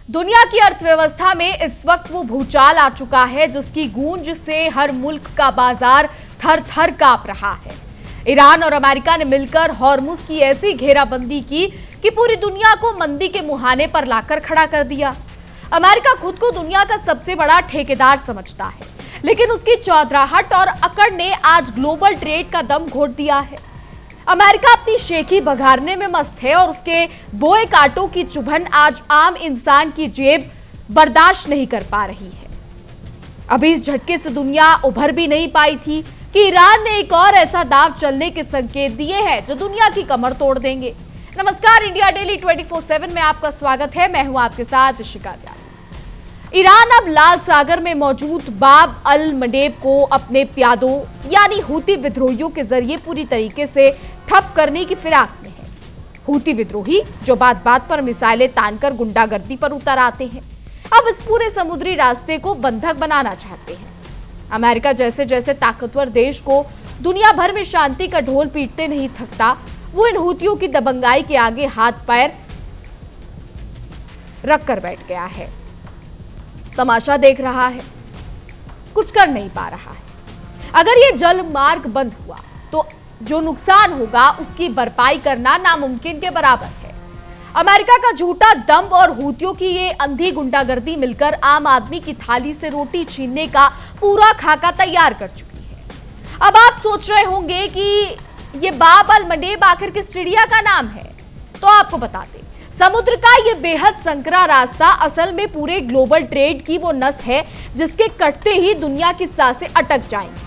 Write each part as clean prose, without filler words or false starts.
दुनिया की अर्थव्यवस्था में इस वक्त वो भूचाल आ चुका है जिसकी गूंज से हर मुल्क का बाजार थर थर कांप रहा है। ईरान और अमेरिका ने मिलकर हॉर्मुज की ऐसी घेराबंदी की कि पूरी दुनिया को मंदी के मुहाने पर लाकर खड़ा कर दिया। अमेरिका खुद को दुनिया का सबसे बड़ा ठेकेदार समझता है, लेकिन उसकी चौधराहट और अकड़ ने आज ग्लोबल ट्रेड का दम घोट दिया है। अमेरिका अपनी शेखी बघारने में मस्त है और उसके बोए कांटों की चुभन आज आम इंसान की जेब बर्दाश्त नहीं कर पा रही है। अभी इस झटके से दुनिया उभर भी नहीं पाई थी कि ईरान ने एक और ऐसा दांव चलने के संकेत दिए हैं जो दुनिया की कमर तोड़ देंगे। नमस्कार, इंडिया डेली 24/7 में आपका स्वागत है। मैं हूं आपके साथ शिखा दयाल। ईरान अब लाल सागर में मौजूद बाब अल मंडेब को अपने प्यादों यानी हूती विद्रोहियों के जरिए पूरी तरीके से ठप करने की फिराक में है। हूती विद्रोही जो बात बात पर मिसाइलें तानकर गुंडागर्दी पर उतर आते हैं, अब इस पूरे समुद्री रास्ते को बंधक बनाना चाहते हैं। अमेरिका जैसे जैसे ताकतवर देश को दुनिया भर में शांति का ढोल पीटते नहीं थकता, वो इन हूतियों की दबंगाई के आगे हाथ पैर रखकर बैठ गया है, तमाशा देख रहा है, कुछ कर नहीं पा रहा है। अगर ये जल मार्ग बंद हुआ तो जो नुकसान होगा उसकी भरपाई करना नामुमकिन के बराबर है। अमेरिका का झूठा दंभ और हूतियों की ये अंधी गुंडागर्दी मिलकर आम आदमी की थाली से रोटी छीनने का पूरा खाका तैयार कर चुकी है। अब आप सोच रहे होंगे कि ये बाब अल मंडेब आखिर किस चिड़िया का नाम है, तो आपको बताते समुद्र का ये बेहद संकरा रास्ता असल में पूरे ग्लोबल ट्रेड की वो नस है जिसके कटते ही दुनिया की सांसें अटक जाएंगी।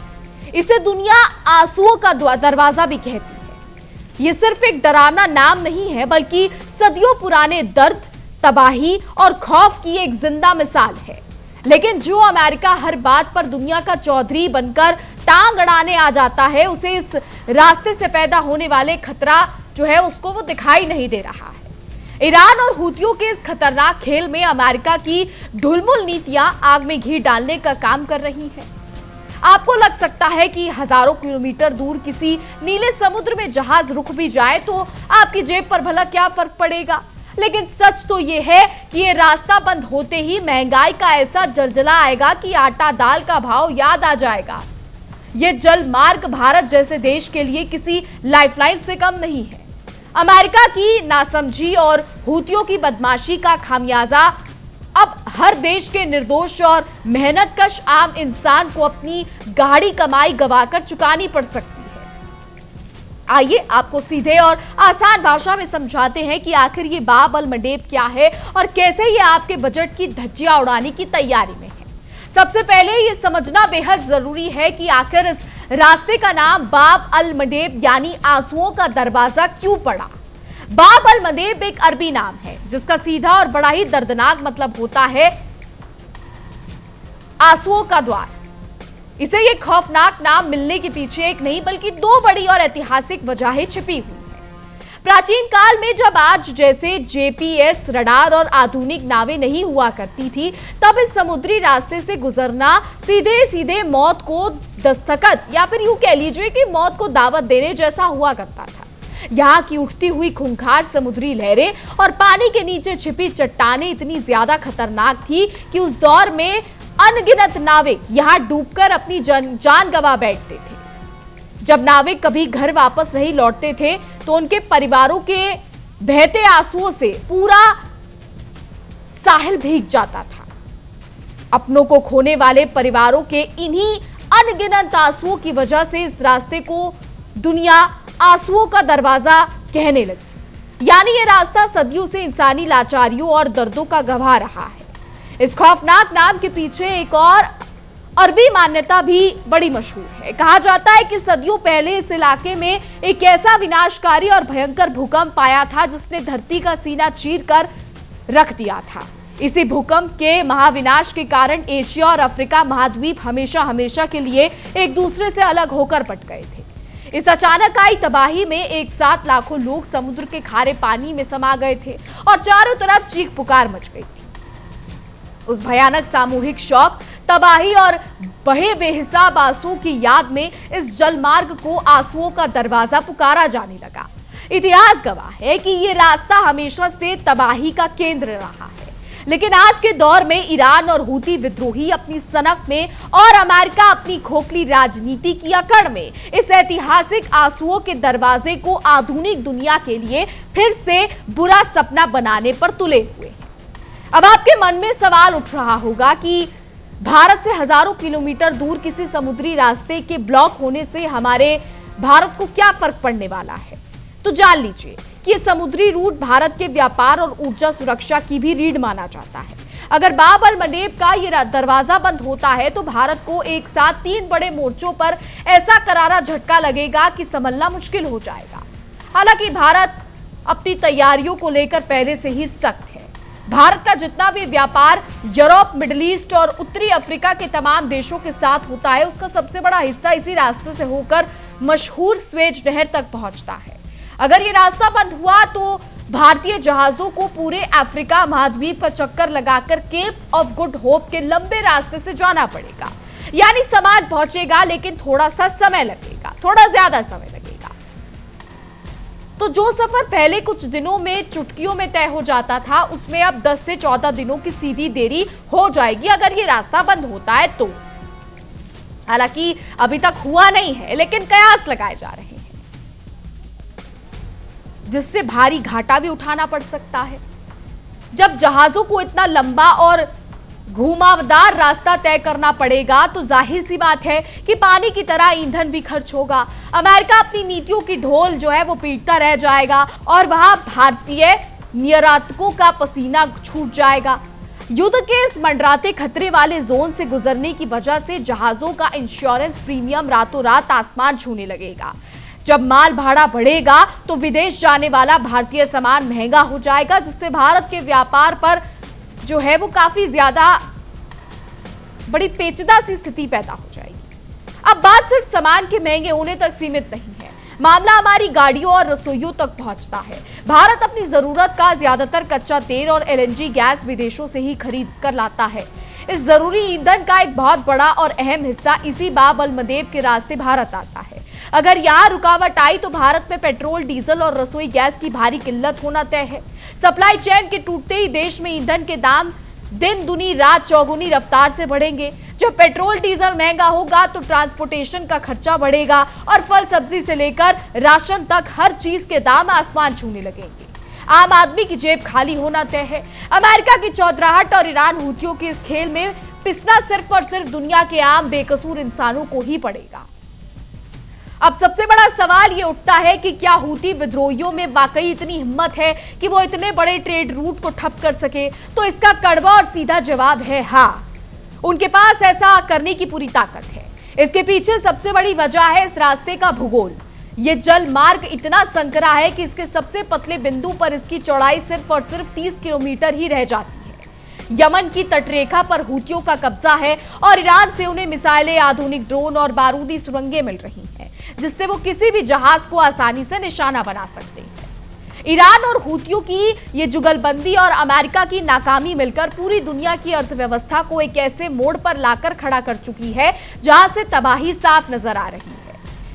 इसे दुनिया आंसुओं का दरवाजा भी कहती है। ये सिर्फ एक डरावना नाम नहीं है, बल्कि सदियों पुराने दर्द, तबाही और खौफ की एक जिंदा मिसाल है। लेकिन जो अमेरिका हर बात पर दुनिया का चौधरी बनकर टांग अड़ाने आ जाता है, उसे इस रास्ते से पैदा होने वाले खतरा जो है उसको वो दिखाई नहीं दे रहा है। ईरान और हूतियों के इस खतरनाक खेल में अमेरिका की ढुलमुल नीतियां आग में घी डालने का काम कर रही हैं। आपको लग सकता है कि हजारों किलोमीटर दूर किसी नीले समुद्र में जहाज रुक भी जाए तो आपकी जेब पर भला क्या फर्क पड़ेगा, लेकिन सच तो यह है कि ये रास्ता बंद होते ही महंगाई का ऐसा जलजला आएगा कि आटा दाल का भाव याद आ जाएगा। ये जल मार्ग भारत जैसे देश के लिए किसी लाइफलाइन से कम नहीं है। अमेरिका की नासमझी और हूतियों की बदमाशी का खामियाजा अब हर देश के निर्दोष और मेहनतकश आम इंसान को अपनी गाढ़ी कमाई गवाकर चुकानी पड़ सकती है। आइए आपको सीधे और आसान भाषा में समझाते हैं कि आखिर ये बाब अल मंडेब क्या है और कैसे ये आपके बजट की धज्जियां उड़ाने की तैयारी में है। सबसे पहले ये समझना बेहद जरूरी है कि आखिर इस रास्ते का नाम बाब अल मंडेब यानी आंसुओं का दरवाजा क्यों पड़ा। बाब अल मंडेब एक अरबी नाम है जिसका सीधा और बड़ा ही दर्दनाक मतलब होता है आंसुओं का द्वार। इसे ये खौफनाक नाम मिलने के पीछे एक नहीं बल्कि दो बड़ी और ऐतिहासिक वजहें छिपी हुई हैं। प्राचीन काल में जब आज जैसे जीपीएस, रडार और आधुनिक नावें नहीं हुआ करती थी, तब इस समुद्री रास्ते से गुजरना सीधे सीधे मौत को दस्तखत या फिर यूं कह लीजिए कि मौत को दावत देने जैसा हुआ करता था। यहाँ की उठती हुई खूंखार समुद्री लहरें और पानी के नीचे छिपी चट्टानें इतनी ज्यादा खतरनाक थी कि उस दौर में अनगिनत नाविक यहाँ डूबकर अपनी जान गंवा बैठते थे। जब नाविक कभी घर वापस नहीं लौटते थे तो उनके परिवारों के बहते आंसुओं से पूरा साहिल भीग जाता था। अपनों को खोने वाले परिवारों के इन्हीं अनगिनत आंसुओं की वजह से इस रास्ते को दुनिया आंसुओं का दरवाजा कहने लगी। यानी ये रास्ता सदियों से इंसानी लाचारियों और दर्दों का गवाह रहा है। इस खौफनाक नाम के पीछे एक और अरबी मान्यता भी बड़ी मशहूर है। कहा जाता है कि सदियों पहले इस इलाके में एक ऐसा विनाशकारी और भयंकर भूकंप आया था जिसने धरती का सीना चीर कर रख दिया था। इसी भूकंप के महाविनाश के कारण एशिया और अफ्रीका महाद्वीप हमेशा हमेशा के लिए एक दूसरे से अलग होकर बट गए थे। इस अचानक आई तबाही में एक साथ लाखों लोग समुद्र के खारे पानी में समा गए थे और चारों तरफ चीख पुकार मच गई थी। उस भयानक सामूहिक शौक, तबाही और बहे बेहिसाब आंसुओं की याद में इस जलमार्ग को आंसुओं का दरवाजा पुकारा जाने लगा। इतिहास गवाह है कि ये रास्ता हमेशा से तबाही का केंद्र रहा है। लेकिन आज के दौर में ईरान और हूती विद्रोही अपनी सनक में और अमेरिका अपनी खोखली राजनीति की अकड़ में इस ऐतिहासिक आंसुओं के दरवाजे को आधुनिक दुनिया के लिए फिर से बुरा सपना बनाने पर तुले हुए हैं। अब आपके मन में सवाल उठ रहा होगा कि भारत से हजारों किलोमीटर दूर किसी समुद्री रास्ते के ब्लॉक होने से हमारे भारत को क्या फर्क पड़ने वाला है। तो जान लीजिए कि ये समुद्री रूट भारत के व्यापार और ऊर्जा सुरक्षा की भी रीढ़ माना जाता है। अगर बाब अल मंडेब का ये दरवाजा बंद होता है तो भारत को एक साथ 3 बड़े मोर्चों पर ऐसा करारा झटका लगेगा कि संभलना मुश्किल हो जाएगा। हालांकि भारत अपनी तैयारियों को लेकर पहले से ही सख्त है। भारत का जितना भी व्यापार यूरोप, मिडिल ईस्ट और उत्तरी अफ्रीका के तमाम देशों के साथ होता है, उसका सबसे बड़ा हिस्सा इसी रास्ते से होकर मशहूर स्वेज नहर तक पहुंचता है। अगर ये रास्ता बंद हुआ तो भारतीय जहाजों को पूरे अफ्रीका महाद्वीप का चक्कर लगाकर केप ऑफ गुड होप के लंबे रास्ते से जाना पड़ेगा। यानी सामान पहुंचेगा लेकिन थोड़ा सा समय लगेगा, थोड़ा ज्यादा समय लगेगा। तो जो सफर पहले कुछ दिनों में चुटकियों में तय हो जाता था, उसमें अब 10 से 14 दिनों की सीधी देरी हो जाएगी अगर ये रास्ता बंद होता है तो। हालांकि अभी तक हुआ नहीं है, लेकिन कयास लगाए जा रहे हैं, जिससे भारी घाटा भी उठाना पड़ सकता है। जब जहाजों को इतना लंबा और घुमावदार रास्ता तय करना पड़ेगा तो जाहिर सी बात है कि पानी की तरह ईंधन भी खर्च होगा। अमेरिका अपनी नीतियों की ढोल जो है वो पीटता रह जाएगा और वहां भारतीय निर्यातकों का पसीना छूट जाएगा। युद्ध के इस मंडराते खतरे वाले जोन से गुजरने की वजह से जहाजों का इंश्योरेंस प्रीमियम रातों रात आसमान छूने लगेगा। जब माल भाड़ा बढ़ेगा तो विदेश जाने वाला भारतीय सामान महंगा हो जाएगा, जिससे भारत के व्यापार पर जो है वो काफी ज्यादा बड़ी पेचीदा सी स्थिति पैदा हो जाएगी। अब बात सिर्फ सामान के महंगे होने तक सीमित नहीं है, मामला हमारी गाड़ियों और रसोइयों तक पहुंचता है। भारत अपनी जरूरत का ज्यादातर कच्चा तेल और एलएनजी गैस विदेशों से ही खरीद कर लाता है। इस जरूरी ईंधन का एक बहुत बड़ा और अहम हिस्सा इसी बाब अल मंडेब के रास्ते भारत आता है। अगर यहाँ रुकावट आई तो भारत में पेट्रोल, डीजल और रसोई गैस की भारी किल्लत होना तय है। सप्लाई चेन के टूटते ही देश में ईंधन के दाम दिन दुनी रात चौगुनी रफ्तार से बढ़ेंगे। जब पेट्रोल डीजल महंगा होगा तो ट्रांसपोर्टेशन का खर्चा बढ़ेगा और फल सब्जी से लेकर राशन तक हर चीज के दाम आसमान छूने लगेंगे। आम आदमी की जेब खाली होना तय है। अमेरिका की चौधराहट और ईरान हूतियों के इस खेल में पिसना सिर्फ और सिर्फ दुनिया के आम बेकसूर इंसानों को ही पड़ेगा। अब सबसे बड़ा सवाल ये उठता है कि क्या हूती विद्रोहियों में वाकई इतनी हिम्मत है कि वो इतने बड़े ट्रेड रूट को ठप कर सके। तो इसका कड़वा और सीधा जवाब है हाँ, उनके पास ऐसा करने की पूरी ताकत है। इसके पीछे सबसे बड़ी वजह है इस रास्ते का भूगोल। ये जल मार्ग इतना संकरा है कि इसके सबसे पतले बिंदु पर इसकी चौड़ाई सिर्फ और सिर्फ 30 किलोमीटर ही रह जाती है। यमन की तटरेखा पर हूतियों का कब्जा है और ईरान से उन्हें मिसाइलें, आधुनिक ड्रोन और बारूदी सुरंगें मिल रही हैं, जिससे वो किसी भी जहाज को आसानी से निशाना बना सकते हैं। ईरान और हूतियों की ये जुगलबंदी और अमेरिका की नाकामी मिलकर पूरी दुनिया की अर्थव्यवस्था को एक ऐसे मोड़ पर लाकर खड़ा कर चुकी है जहां से तबाही साफ नजर आ रही है।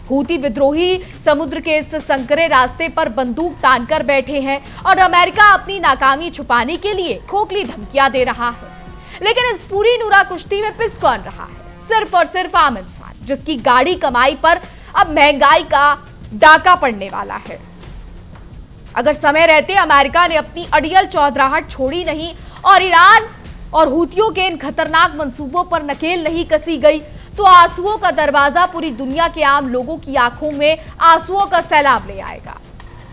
हूती विद्रोही समुद्र के इस संकरे रास्ते पर बंदूक तानकर बैठे हैं और अमेरिका अपनी नाकामी छुपाने के लिए खोखली धमकियां दे रहा है। लेकिन इस पूरी नुरा कुश्ती में पिस कौन रहा है? सिर्फ और सिर्फ आम इंसान, जिसकी गाड़ी कमाई पर अब महंगाई का डाका पड़ने वाला है। अगर समय रहते अमेरिका ने अपनी अड़ियल चौधराहट छोड़ी नहीं और ईरान और हूतियों के इन खतरनाक मंसूबों पर नकेल नहीं कसी गई तो आंसुओं का दरवाजा पूरी दुनिया के आम लोगों की आंखों में आंसुओं का सैलाब ले आएगा।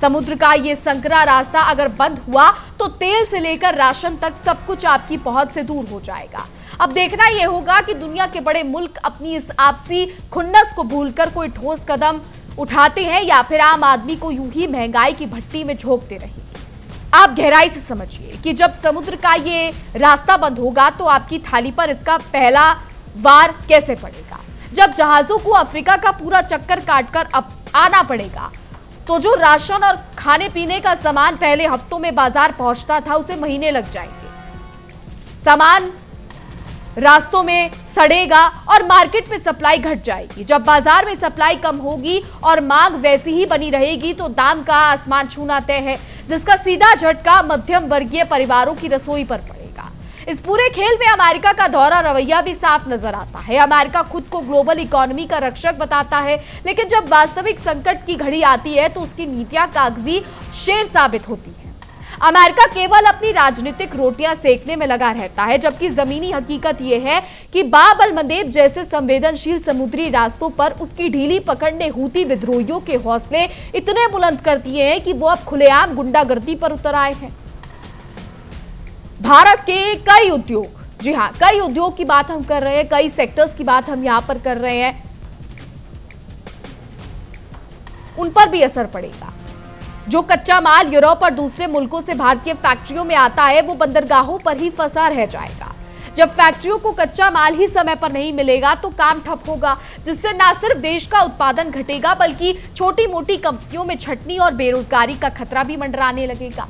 समुद्र का ये संकरा रास्ता अगर बंद हुआ तो तेल से लेकर राशन तक सब कुछ आपकी पहुंच से दूर हो जाएगा। अब देखना यह होगा कि दुनिया के बड़े मुल्क अपनी इस आपसी खुन्नस को भूलकर कोई ठोस कदम उठाते हैं या फिर आम आदमी को यूं ही महंगाई की भट्टी में झोंकते रहेंगे। आप गहराई से समझिए कि जब समुद्र का ये रास्ता बंद होगा तो आपकी थाली पर इसका पहला वार कैसे पड़ेगा। जब जहाजों को अफ्रीका का पूरा चक्कर काटकर आना पड़ेगा तो जो राशन और खाने पीने का सामान पहले हफ्तों में बाजार पहुंचता था उसे महीने लग जाएंगे। सामान रास्तों में सड़ेगा और मार्केट में सप्लाई घट जाएगी। जब बाजार में सप्लाई कम होगी और मांग वैसी ही बनी रहेगी तो दाम का आसमान छूना तय है, जिसका सीधा झटका मध्यम वर्गीय परिवारों की रसोई पर पड़ेगा। इस पूरे खेल में अमेरिका का दोहरा रवैया भी साफ नजर आता है। अमेरिका खुद को ग्लोबल इकोनॉमी का रक्षक बताता है, लेकिन जब वास्तविक संकट की घड़ी आती है तो उसकी नीतियां कागजी शेर साबित होती है। अमेरिका केवल अपनी राजनीतिक रोटियां सेकने में लगा रहता है, जबकि जमीनी हकीकत यह है कि बाब अल मंदेब जैसे संवेदनशील समुद्री रास्तों पर उसकी ढीली पकड़ ने हूती विद्रोहियों के हौसले इतने बुलंद कर दिए हैं कि वो अब खुलेआम गुंडागर्दी पर उतर आए हैं। भारत के कई उद्योग, जी हां, कई उद्योग की बात हम कर रहे हैं, कई सेक्टर्स की बात हम यहां पर कर रहे हैं, उन पर भी असर पड़ेगा। जो कच्चा माल यूरोप और दूसरे मुल्कों से भारतीय फैक्ट्रियों में आता है वो बंदरगाहों पर ही फंसा रह जाएगा। जब फैक्ट्रियों को कच्चा माल ही समय पर नहीं मिलेगा तो काम ठप होगा, जिससे न सिर्फ देश का उत्पादन घटेगा बल्कि छोटी मोटी कंपनियों में छटनी और बेरोजगारी का खतरा भी मंडराने लगेगा।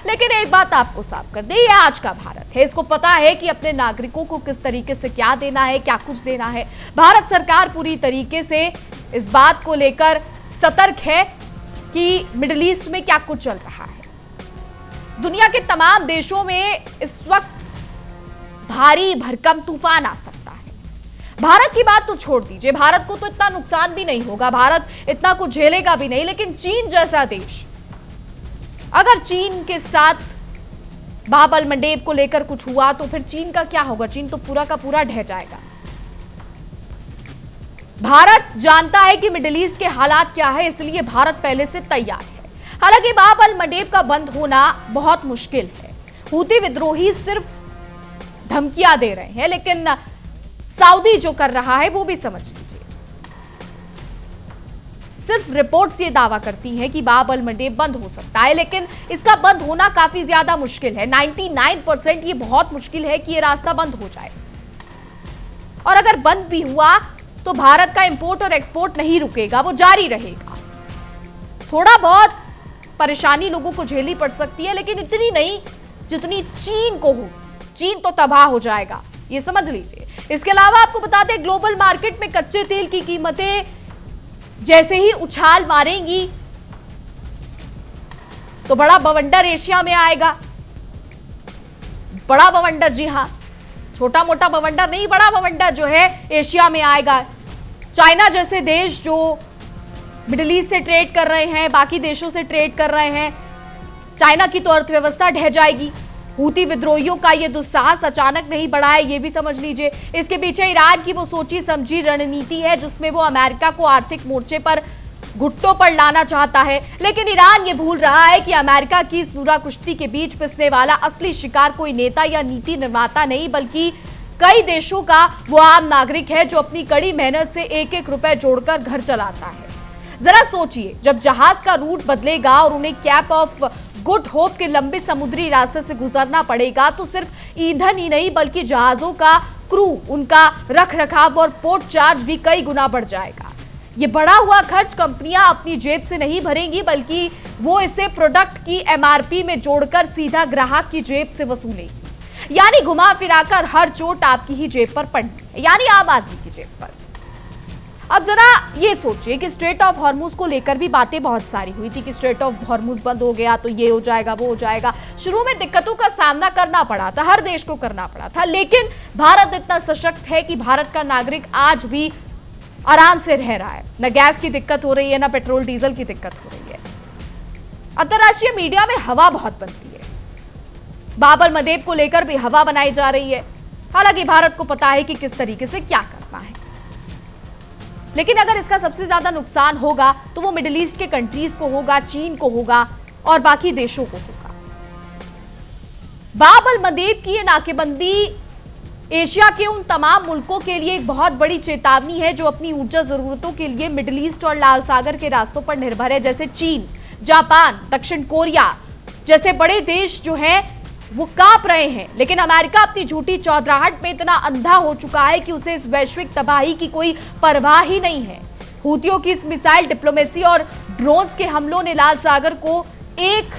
लेकिन एक बात आपको साफ कर दें, ये आज का भारत है। इसको पता है कि अपने नागरिकों को किस तरीके से क्या देना है, क्या कुछ देना है। भारत सरकार पूरी तरीके से इस बात को लेकर सतर्क है कि मिडिल ईस्ट में क्या कुछ चल रहा है। दुनिया के तमाम देशों में इस वक्त भारी भरकम तूफान आ सकता है। भारत की बात तो छोड़ दीजिए, भारत को तो इतना नुकसान भी नहीं होगा, भारत इतना कुछ झेलेगा भी नहीं, लेकिन चीन जैसा देश, अगर चीन के साथ बाब अल मंडेब को लेकर कुछ हुआ तो फिर चीन का क्या होगा? चीन तो पूरा का पूरा ढह जाएगा। भारत जानता है कि मिडिल ईस्ट के हालात क्या है, इसलिए भारत पहले से तैयार है। हालांकि बाब अल मंडेब का बंद होना बहुत मुश्किल है। हूती विद्रोही सिर्फ धमकियां दे रहे हैं, लेकिन सऊदी जो कर रहा है वो भी समझ लीजिए। सिर्फ रिपोर्ट्स ये दावा करती हैं कि बाब अल मंडेब बंद हो सकता है, लेकिन इसका बंद होना काफी ज्यादा मुश्किल है। 99% ये बहुत मुश्किल है कि ये रास्ता बंद हो जाए। और अगर बंद भी हुआ तो भारत का इंपोर्ट और एक्सपोर्ट नहीं रुकेगा, वो जारी रहेगा। थोड़ा बहुत परेशानी लोगों को झेलनी पड़ सकती है, लेकिन इतनी नहीं जितनी चीन को हो। चीन तो तबाह हो जाएगा, ये समझ लीजिए। इसके अलावा आपको बता दें, ग्लोबल मार्केट में कच्चे तेल की कीमतें जैसे ही उछाल मारेंगी तो बड़ा बवंडर एशिया में आएगा। बड़ा बवंडर, जी हां, छोटा मोटा बवंडर नहीं, बड़ा बवंडर जो है एशिया में आएगा। चाइना जैसे देश जो मिडिल ईस्ट से ट्रेड कर रहे हैं, बाकी देशों से ट्रेड कर रहे हैं, चाइना की तो अर्थव्यवस्था ढह जाएगी। हूती विद्रोहियों का ये दुस्साहस अचानक नहीं बढ़ा है, ये भी समझ लीजिए। इसके पीछे ईरान की वो सोची समझी रणनीति है, जिसमें वो अमेरिका को आर्थिक मोर्चे पर घुट्टों पर लाना चाहता है। लेकिन ईरान ये भूल रहा है कि अमेरिका की सूरा कुश्ती के बीच पिसने वाला असली शिकार कोई नेता या नीति निर्माता नहीं, बल्कि कई देशों का वो आम नागरिक है जो अपनी कड़ी मेहनत से एक एक रुपए जोड़कर घर चलाता है। जरा सोचिए, जब जहाज का रूट बदलेगा और उन्हें कैप ऑफ गुड होप के लंबे समुद्री रास्ते से गुजरना पड़ेगा, तो सिर्फ ईंधन ही नहीं बल्कि जहाजों का क्रू, उनका रख रखाव और पोर्ट चार्ज भी कई गुना बढ़ जाएगा। ये बढ़ा हुआ खर्च कंपनियां अपनी जेब से नहीं भरेंगी, बल्कि वो इसे प्रोडक्ट की एमआरपी में जोड़कर सीधा ग्राहक की जेब से वसूलेगी। यानी घुमा फिराकर हर चोट आपकी ही जेब पर पड़नी है, यानी आम आदमी की जेब पर। अब जरा ये सोचिए कि स्ट्रेट ऑफ हॉर्मुज को लेकर भी बातें बहुत सारी हुई थी कि स्ट्रेट ऑफ हॉर्मुज बंद हो गया तो ये हो जाएगा, वो हो जाएगा। शुरू में दिक्कतों का सामना करना पड़ा था, हर देश को करना पड़ा था, लेकिन भारत इतना सशक्त है कि भारत का नागरिक आज भी आराम से रह रहा है। न गैस की दिक्कत हो रही है, न पेट्रोल डीजल की दिक्कत हो रही है। अंतर्राष्ट्रीय मीडिया में हवा बहुत बनती है, बाब अल मंडेब को लेकर भी हवा बनाई जा रही है। हालांकि भारत को पता है कि किस तरीके से क्या करना है, लेकिन अगर इसका सबसे ज्यादा नुकसान होगा तो वो मिडिल ईस्ट के कंट्रीज को होगा, चीन को होगा और बाकी देशों को होगा। बाब अल मंडेब की ये नाकेबंदी एशिया के उन तमाम मुल्कों के लिए एक बहुत बड़ी चेतावनी है जो अपनी ऊर्जा जरूरतों के लिए मिडिल ईस्ट और लाल सागर के रास्तों पर निर्भर है, जैसे चीन, जापान, दक्षिण कोरिया जैसे बड़े देश जो हैं वो कांप रहे हैं। लेकिन अमेरिका अपनी झूठी चौधराहट में इतना अंधा हो चुका है कि उसे इस वैश्विक तबाही की कोई परवाह ही नहीं है। हूतियों की इस मिसाइल डिप्लोमेसी और ड्रोन्स के हमलों ने लाल सागर को एक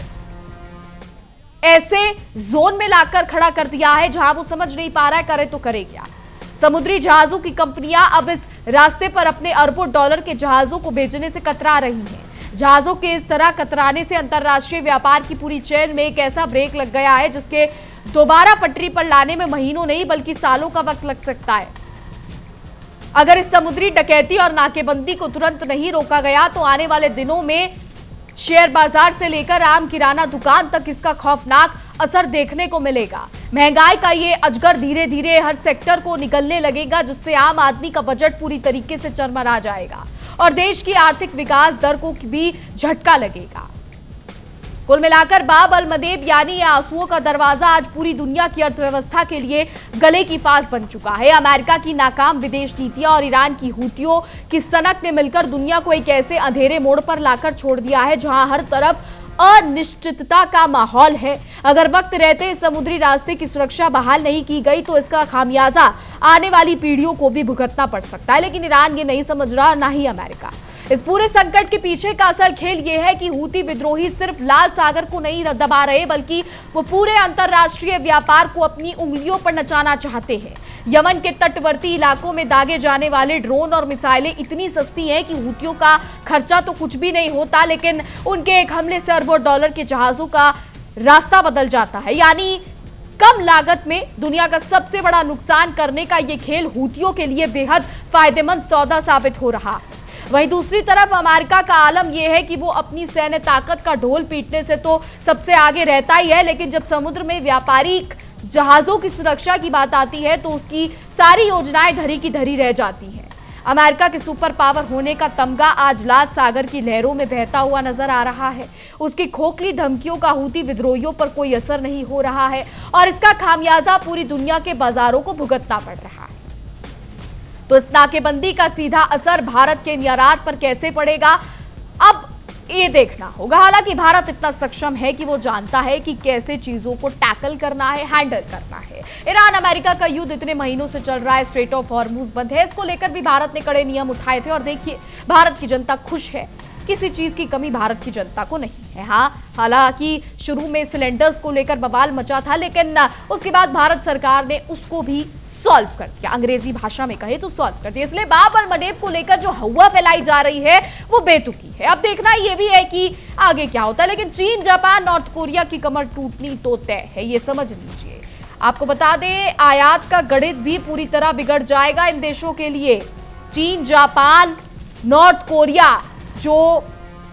ऐसे जोन में लाकर खड़ा कर दिया है जहां वो समझ नहीं पा रहा है करे तो करे क्या। समुद्री जहाजों की कंपनियां अब इस रास्ते पर अपने अरबों डॉलर के जहाजों को भेजने से कतरा रही हैं। जहाजों के इस तरह कतराने से अंतरराष्ट्रीय व्यापार की पूरी चेन में एक ऐसा ब्रेक लग गया है जिसके दोबारा पटरी पर लाने में महीनों नहीं बल्कि सालों का वक्त लग सकता है। अगर इस समुद्री डकैती और नाकेबंदी को तुरंत नहीं रोका गया तो आने वाले दिनों में शेयर बाजार से लेकर आम किराना दुकान तक इसका खौफनाक असर देखने को मिलेगा। महंगाई का ये अजगर धीरे धीरे हर सेक्टर को निगलने लगेगा, जिससे आम आदमी का बजट पूरी तरीके से चरमरा जाएगा और देश की आर्थिक विकास दर को भी झटका लगेगा। कुल मिलाकर बाब अल मंदेब यानी ये आंसुओं का दरवाजा आज पूरी दुनिया की अर्थव्यवस्था के लिए गले की फांस बन चुका है। अमेरिका की नाकाम विदेश नीतियां और ईरान की हूतियों की सनक ने मिलकर दुनिया को एक ऐसे अंधेरे मोड़ पर लाकर छोड़ दिया है जहां हर तरफ अनिश्चितता का माहौल है। अगर वक्त रहते इस समुद्री रास्ते की सुरक्षा बहाल नहीं की गई तो इसका खामियाजा आने वाली पीढ़ियों को भी भुगतना पड़ सकता है, लेकिन ईरान ये नहीं समझ रहा, ना ही अमेरिका। इस पूरे संकट के पीछे का असल खेल यह है कि हूती विद्रोही सिर्फ लाल सागर को नहीं दबा रहे बल्कि वो पूरे अंतरराष्ट्रीय व्यापार को अपनी उंगलियों पर नचाना चाहते हैं। यमन के तटवर्ती इलाकों में दागे जाने वाले ड्रोन और मिसाइलें इतनी सस्ती हैं कि हूतियों का खर्चा तो कुछ भी नहीं होता, लेकिन उनके एक हमले से अरबों डॉलर के जहाजों का रास्ता बदल जाता है। यानी कम लागत में दुनिया का सबसे बड़ा नुकसान करने का यह खेल हूतियों के लिए बेहद फायदेमंद सौदा साबित हो रहा है। वहीं दूसरी तरफ अमेरिका का आलम यह है कि वो अपनी सैन्य ताकत का ढोल पीटने से तो सबसे आगे रहता ही है, लेकिन जब समुद्र में व्यापारिक जहाजों की सुरक्षा की बात आती है तो उसकी सारी योजनाएं धरी की धरी रह जाती हैं। अमेरिका के सुपर पावर होने का तमगा आज लाल सागर की लहरों में बहता हुआ नजर आ रहा है। उसकी खोखली धमकियों का हूती विद्रोहियों पर कोई असर नहीं हो रहा है और इसका खामियाजा पूरी दुनिया के बाजारों को भुगतना पड़ रहा है। तो इस नाकेबंदी का सीधा असर भारत के निर्यात पर कैसे पड़ेगा, अब ये देखना होगा। हालांकि भारत इतना सक्षम है कि वो जानता है कि कैसे चीजों को टैकल करना है, हैंडल करना है। ईरान अमेरिका का युद्ध इतने महीनों से चल रहा है, स्ट्रेट ऑफ हॉर्मुज बंद है, इसको लेकर भी भारत ने कड़े नियम उठाए थे और देखिए भारत की जनता खुश है। किसी चीज की कमी भारत की जनता को नहीं है। हाँ, हालांकि शुरू में सिलेंडर्स को लेकर बवाल मचा था, लेकिन उसके बाद भारत सरकार ने उसको भी सॉल्व कर दिया। अंग्रेजी भाषा में कहे तो सॉल्व कर दिया। इसलिए बाब अल मंदेब को लेकर जो हवा फैलाई जा रही है वो बेतुकी है। अब देखना ये भी है कि आगे क्या होता है, लेकिन चीन, जापान, नॉर्थ कोरिया की कमर टूटनी तो तय है, ये समझ लीजिए। आपको बता दें, आयात का गणित भी पूरी तरह बिगड़ जाएगा इन देशों के लिए। चीन, जापान, नॉर्थ कोरिया जो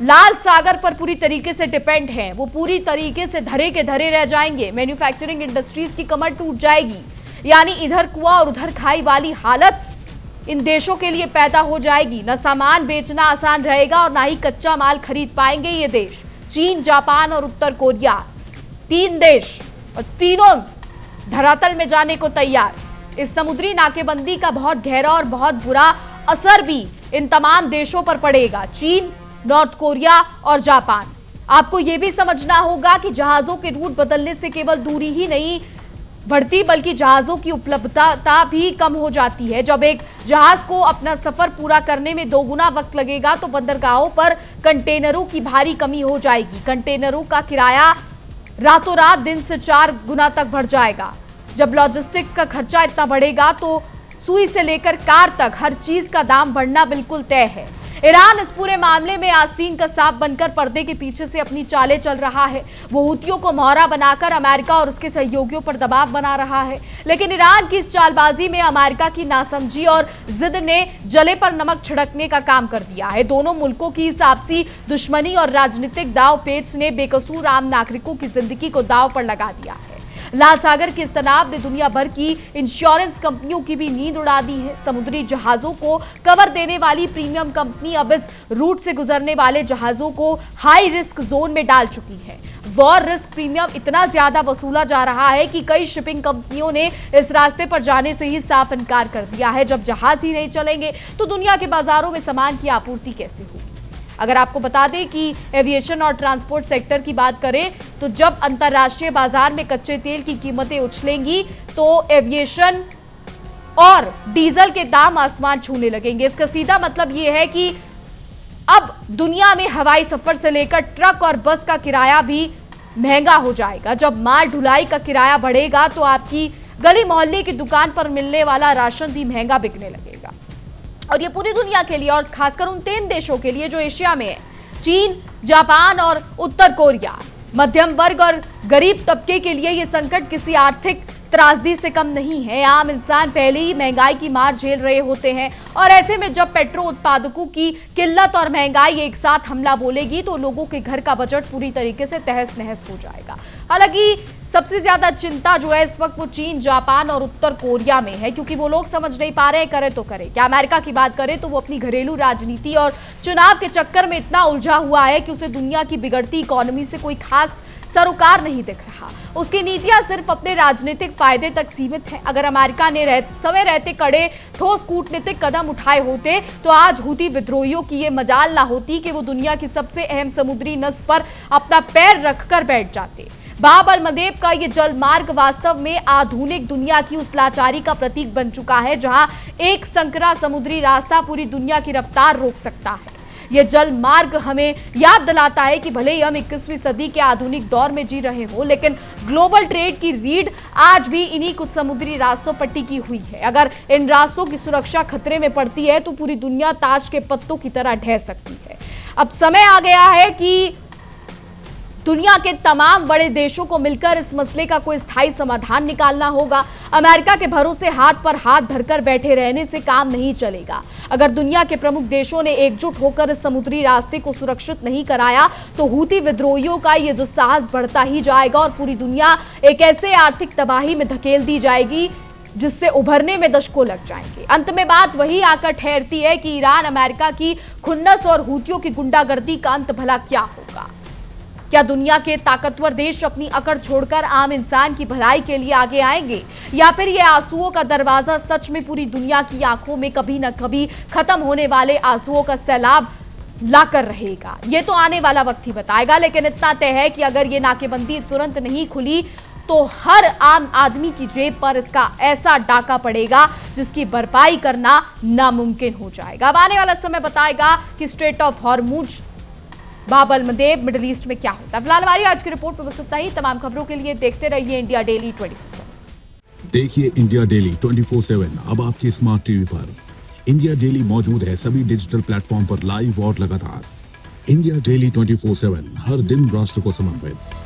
लाल सागर पर पूरी तरीके से डिपेंड हैं, वो पूरी तरीके से धरे के धरे रह जाएंगे। मैन्युफैक्चरिंग इंडस्ट्रीज की कमर टूट जाएगी, यानी इधर कुआं और उधर खाई वाली हालत इन देशों के लिए पैदा हो जाएगी। न सामान बेचना आसान रहेगा और ना ही कच्चा माल खरीद पाएंगे ये देश। चीन, जापान और उत्तर कोरिया, तीन देश और तीनों धरातल में जाने को तैयार। इस समुद्री नाकेबंदी का बहुत गहरा और बहुत बुरा असर भी इन तमाम देशों पर पड़ेगा, चीन, नॉर्थ कोरिया और जापान। आपको यह भी समझना होगा कि जहाजों के रूट बदलने से केवल दूरी ही नहीं बढ़ती बल्कि जहाजों की उपलब्धता भी कम हो जाती है। जब एक जहाज को अपना सफर पूरा करने में 2 गुना वक्त लगेगा तो बंदरगाहों पर कंटेनरों की भारी कमी हो जाएगी। कंटेनरों का किराया रातों रात दिन से 4 गुना तक बढ़ जाएगा। जब लॉजिस्टिक्स का खर्चा इतना बढ़ेगा तो सुई से लेकर कार तक हर चीज का दाम बढ़ना बिल्कुल तय है। ईरान इस पूरे मामले में आस्तीन का सांप बनकर पर्दे के पीछे से अपनी चालें चल रहा है। वो हूतियों को मोहरा बनाकर अमेरिका और उसके सहयोगियों पर दबाव बना रहा है, लेकिन ईरान की इस चालबाजी में अमेरिका की नासमझी और जिद ने जले पर नमक छिड़कने का काम कर दिया है। दोनों मुल्कों की इस आपसी दुश्मनी और राजनीतिक दाव पेच ने बेकसूर आम नागरिकों की जिंदगी को दाव पर लगा दिया है। लाल सागर के इस तनाव ने दुनिया भर की इंश्योरेंस कंपनियों की भी नींद उड़ा दी है। समुद्री जहाजों को कवर देने वाली प्रीमियम कंपनी अब इस रूट से गुजरने वाले जहाजों को हाई रिस्क जोन में डाल चुकी है। वॉर रिस्क प्रीमियम इतना ज्यादा वसूला जा रहा है कि कई शिपिंग कंपनियों ने इस रास्ते पर जाने से ही साफ इनकार कर दिया है। जब जहाज ही नहीं चलेंगे तो दुनिया के बाजारों में सामान की आपूर्ति कैसे होगी। अगर आपको बता दें कि एविएशन और ट्रांसपोर्ट सेक्टर की बात करें तो जब अंतर्राष्ट्रीय बाजार में कच्चे तेल की कीमतें उछलेंगी तो एविएशन और डीजल के दाम आसमान छूने लगेंगे। इसका सीधा मतलब यह है कि अब दुनिया में हवाई सफर से लेकर ट्रक और बस का किराया भी महंगा हो जाएगा। जब माल ढुलाई का किराया बढ़ेगा तो आपकी गली मोहल्ले की दुकान पर मिलने वाला राशन भी महंगा बिकने लगेगा। और ये पूरी दुनिया के लिए और खासकर उन 3 देशों के लिए जो एशिया में है, चीन, जापान और उत्तर कोरिया। मध्यम वर्ग और गरीब तबके के लिए ये संकट किसी आर्थिक त्रासदी से कम नहीं है। आम इंसान पहले ही महंगाई की मार झेल रहे होते हैं और ऐसे में जब पेट्रोल उत्पादकों की किल्लत और महंगाई एक साथ हमला बोलेगी तो लोगों के घर का बजट पूरी तरीके से तहस नहस हो जाएगा। हालांकि सबसे ज्यादा चिंता जो है इस वक्त वो चीन, जापान और उत्तर कोरिया में है, क्योंकि वो लोग समझ नहीं पा रहे हैं करे तो करे क्या। अमेरिका की बात करें तो वो अपनी घरेलू राजनीति और चुनाव के चक्कर में इतना उलझा हुआ है कि उसे दुनिया की बिगड़ती इकोनॉमी से कोई खास सरोकार नहीं दिख रहा। उसकी नीतियां सिर्फ अपने राजनीतिक फायदे तक सीमित हैं। अगर अमेरिका ने समय रहते कड़े ठोस कूटनीतिक कदम उठाए होते तो आज हूती विद्रोहियों की ये मजाल ना होती कि वो दुनिया की सबसे अहम समुद्री नस पर अपना पैर रखकर बैठ जाते। बाब अल मंदेब का ये जल मार्ग वास्तव में आधुनिक दुनिया की उस लाचारी का प्रतीक बन चुका है जहां एक संकरा समुद्री रास्ता पूरी दुनिया की रफ्तार रोक सकता है। यह जल मार्ग हमें याद दिलाता है कि भले ही हम 21वीं सदी के आधुनिक दौर में जी रहे हो, लेकिन ग्लोबल ट्रेड की रीढ़ आज भी इन्हीं कुछ समुद्री रास्तों पर टिकी हुई है। अगर इन रास्तों की सुरक्षा खतरे में पड़ती है तो पूरी दुनिया ताश के पत्तों की तरह ढह सकती है। अब समय आ गया है कि दुनिया के तमाम बड़े देशों को मिलकर इस मसले का कोई स्थायी समाधान निकालना होगा। अमेरिका के भरोसे हाथ पर हाथ धरकर बैठे रहने से काम नहीं चलेगा। अगर दुनिया के प्रमुख देशों ने एकजुट होकर इस समुद्री रास्ते को सुरक्षित नहीं कराया तो हूती विद्रोहियों का यह दुस्साहस बढ़ता ही जाएगा और पूरी दुनिया एक ऐसे आर्थिक तबाही में धकेल दी जाएगी जिससे उभरने में दशकों लग जाएंगे। अंत में बात वही आकर ठहरती है कि ईरान, अमेरिका की खुन्नस और हूतियों की गुंडागर्दी का अंत भला क्या होगा। क्या दुनिया के ताकतवर देश अपनी अकड़ छोड़कर आम इंसान की भलाई के लिए आगे आएंगे, या फिर ये आंसुओं का दरवाजा सच में पूरी दुनिया की आंखों में कभी न कभी खत्म होने वाले आंसुओं का सैलाब लाकर रहेगा। ये तो आने वाला वक्त ही बताएगा, लेकिन इतना तय है कि अगर ये नाकेबंदी तुरंत नहीं खुली तो हर आम आदमी की जेब पर इसका ऐसा डाका पड़ेगा जिसकी भरपाई करना नामुमकिन हो जाएगा। अब आने वाला समय बताएगा कि स्ट्रेट ऑफ हॉर्मुज, बाब अल मंदेब, मिडिल ईस्ट में क्या होता है। फिलहाल हमारी आज की रिपोर्ट में बस इतना ही। तमाम खबरों के लिए देखते रहिए इंडिया डेली 24/7। देखिए इंडिया डेली 24/7 अब आपके स्मार्ट टीवी पर। इंडिया डेली मौजूद है सभी डिजिटल प्लेटफॉर्म पर लाइव और लगातार। इंडिया डेली 24/7 हर दिन राष्ट्र को समर्पित।